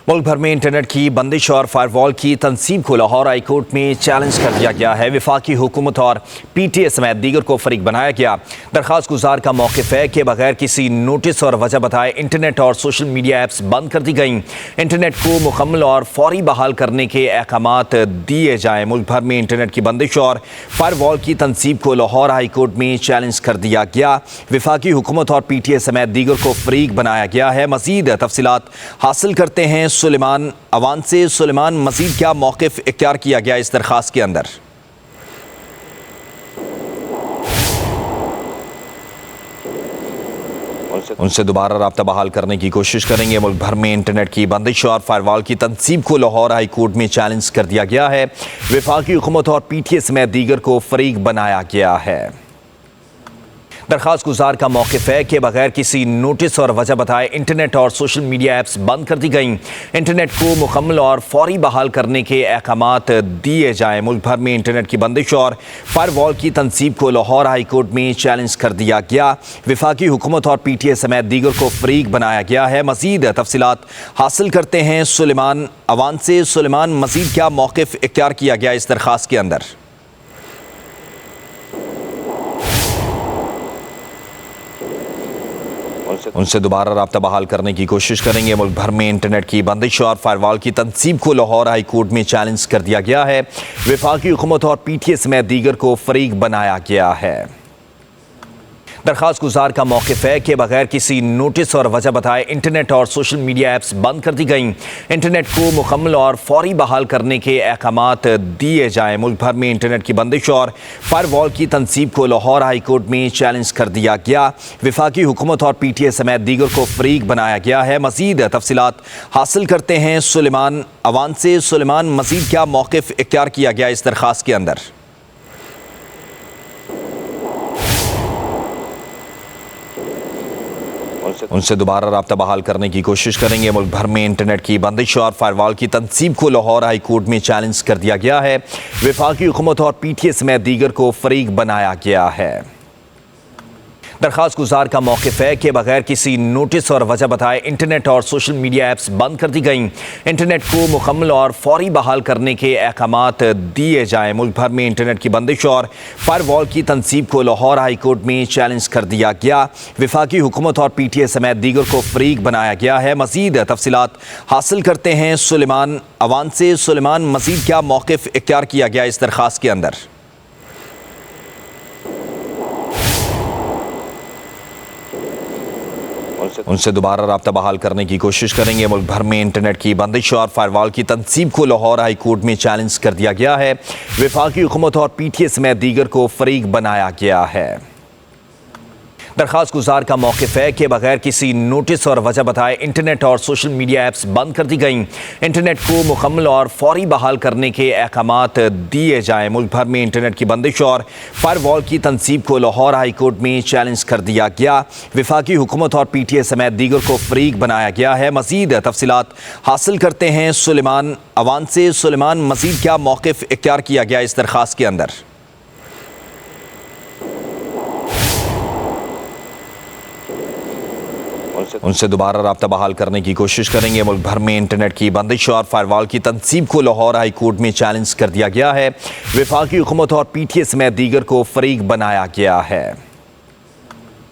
मुल्क भर में इंटरनेट की बंदिश और फायरवॉल की तनसीब को लाहौर हाई कोर्ट में चैलेंज कर दिया गया है। वफाकी हुकूमत और PTA समेत दीगर को फरीक बनाया गया। दरख्वास्त गुजार का मौक़िफ़ है कि बगैर किसी नोटिस और वजह बताए इंटरनेट और सोशल मीडिया ऐप्स बंद कर दी गई। इंटरनेट को मुकम्मल और फौरी बहाल करने के अहकामात दिए जाएँ। मुल्क भर में इंटरनेट की बंदिश और फायरवॉल की तनसीब को लाहौर हाई कोर्ट में चैलेंज कर दिया गया। वफाकी हुकूमत और PTA समेत दीगर को फरीक बनाया गया है। मज़ीद तफसीलात हासिल करते हैं सुलेमान अवान से। सुलेमान, मज़ीद क्या मौक़िफ़ इख्तियार किया गया इस दरख्वास्त के अंदर? उनसे दोबारा राब्ता बहाल करने की कोशिश करेंगे। मुल्क भर में इंटरनेट की बंदिश और फायरवॉल की तनसीब को लाहौर हाई कोर्ट में चैलेंज कर दिया गया है। वफाकी हुकूमत और PTA समेत दीगर को फरीक बनाया गया है। दरख्वास्त गुजार का मौक़िफ़ है कि बगैर किसी नोटिस और वजह बताए इंटरनेट और सोशल मीडिया ऐप्स बंद कर दी गई। इंटरनेट को मुकम्मल और फौरी बहाल करने के अहकामात दिए जाएँ। मुल्क भर में इंटरनेट की बंदिश और फायरवॉल की तनसीब को लाहौर हाई कोर्ट में चैलेंज कर दिया गया। वफाकी हुकूमत और PTA समेत दीगर को फरीक बनाया गया है। मज़ीद तफसीलात हासिल करते हैं सुलेमान अवान से। सुलेमान, मज़ीद क्या मौक़िफ़ इख्तियार किया गया इस दरख्वास्त के अंदर? उनसे दोबारा राब्ता बहाल करने की कोशिश करेंगे। मुल्क भर में इंटरनेट की बंदिश और फायरवॉल की तनसीब को लाहौर हाई कोर्ट में चैलेंज कर दिया गया है। वफाकी हुकूमत और PTA समेत दीगर को फरीक बनाया गया है। दरख्वास्त गुजार का मौक़िफ़ है कि बगैर किसी नोटिस और वजह बताए इंटरनेट और सोशल मीडिया ऐप्स बंद कर दी गई। इंटरनेट को मुकम्मल और फौरी बहाल करने के अहकामात दिए जाएँ। मुल्क भर में इंटरनेट की बंदिश और फायरवॉल की तनसीब को लाहौर हाई कोर्ट में चैलेंज कर दिया गया। वफाकी हुकूमत और PTA समेत दीगर को फरीक बनाया गया है। मज़ीद तफसीलात हासिल करते हैं सुलेमान अवान से। सुलेमान, मज़ीद क्या मौक़िफ़ इख्तियार किया गया इस दरख्वास्त के अंदर? उनसे दोबारा राब्ता बहाल करने की कोशिश करेंगे। मुल्क भर में इंटरनेट की बंदिश और फायरवॉल की तनसीब को लाहौर हाई कोर्ट में चैलेंज कर दिया गया है। वफाकी हुकूमत और PTA समेत दीगर को फरीक बनाया गया है। दरख्वास्त गुजार का मौक़िफ़ है कि बगैर किसी नोटिस और वजह बताए इंटरनेट और सोशल मीडिया ऐप्स बंद कर दी गई। इंटरनेट को मुकम्मल और फौरी बहाल करने के अहकामात दिए जाएँ। मुल्क भर में इंटरनेट की बंदिश और फायरवॉल की तनसीब को लाहौर हाई कोर्ट में चैलेंज कर दिया गया। वफाकी हुकूमत और PTA समेत दीगर को फरीक बनाया गया है। मज़ीद तफसीलात हासिल करते हैं सुलेमान अवान से। सुलेमान, मज़ीद क्या मौक़िफ़ इख्तियार किया गया इस दरख्वास्त के अंदर? उनसे दोबारा राब्ता बहाल करने की कोशिश करेंगे। मुल्क भर में इंटरनेट की बंदिश और फायरवॉल की तनसीब को लाहौर हाई कोर्ट में चैलेंज कर दिया गया है। वफाकी हुकूमत और PTA समेत दीगर को फरीक बनाया गया है। दरख्वास्त गुजार का मौक़िफ़ है कि बगैर किसी नोटिस और वजह बताए इंटरनेट और सोशल मीडिया ऐप्स बंद कर दी गई। इंटरनेट को मुकम्मल और फौरी बहाल करने के अहकामात दिए जाएँ। मुल्क भर में इंटरनेट की बंदिश और फायरवॉल की तनसीब को लाहौर हाई कोर्ट में चैलेंज कर दिया गया। वफाकी हुकूमत और PTA समेत दीगर को फरीक बनाया गया है। मज़ीद तफसीलात हासिल करते हैं सुलेमान अवान से। सुलेमान, मज़ीद क्या मौक़िफ़ इख्तियार किया गया इस दरख्वास्त के अंदर? उनसे दोबारा राब्ता बहाल करने की कोशिश करेंगे। मुल्क भर में इंटरनेट की बंदिश और फायरवॉल की तनसीब को लाहौर हाई कोर्ट में चैलेंज कर दिया गया है। वफाकी हुकूमत और PTA समेत दीगर को फरीक बनाया गया है।